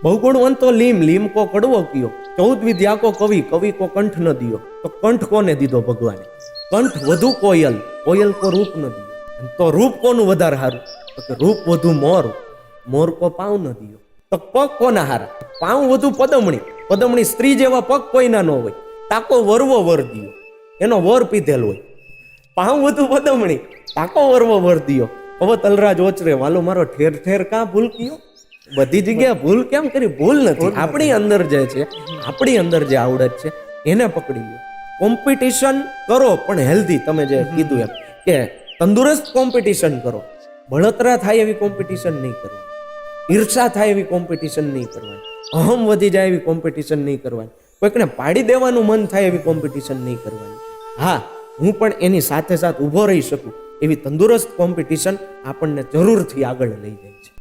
બહુગુણવંતો લીમ, લીમ કો કડવો કયો, 14 વિદ્યા કો કવિ, કવિ કો કંઠ ન દિયો. તો કંઠ કોને દીધો ભગવાને? કંઠ વધુ કોયલ, કોયલ કો રૂપ ન દિયો. તો રૂપ કોનું વધારે હારું? તો કે રૂપ વધુ મોર, મોર કો પાવ ન દિયો. તો પગ કોના હારા? પાવ વધુ પદમણી, પદમણી સ્ત્રી જેવા પગ કોઈના ન હોય. તાકો વરવો વર દિયો, એનો વર પીધેલ હોય. પાવ વધુ પદમણી, તાકો વરવો વર દિયો. હવે તલરાજ ઓચરે, વાલો મારો ઠેર ઠેર કાં ભૂલ કયો? બધી જગ્યાએ ભૂલ કેમ કરી? ભૂલ નથી, આપણી અંદર જે છે, આપણી અંદર જે આવડત છે એને પકડી લો. કોમ્પિટિશન કરો પણ હેલ્ધી. તમે જે કીધું એમ કે તંદુરસ્ત કોમ્પિટિશન કરો. બળતરા થાય એવી કોમ્પિટિશન નહીં કરવાની, ઈર્ષા થાય એવી કોમ્પિટિશન નહીં કરવાની, અહમ વધી જાય એવી કોમ્પિટિશન નહીં કરવાની, કોઈકને પાડી દેવાનું મન થાય એવી કોમ્પિટિશન નહીં કરવાની. હા, હું પણ એની સાથે સાથે ઊભો રહી શકું એવી તંદુરસ્ત કોમ્પિટિશન આપણને જરૂરથી આગળ લઈ જાય છે.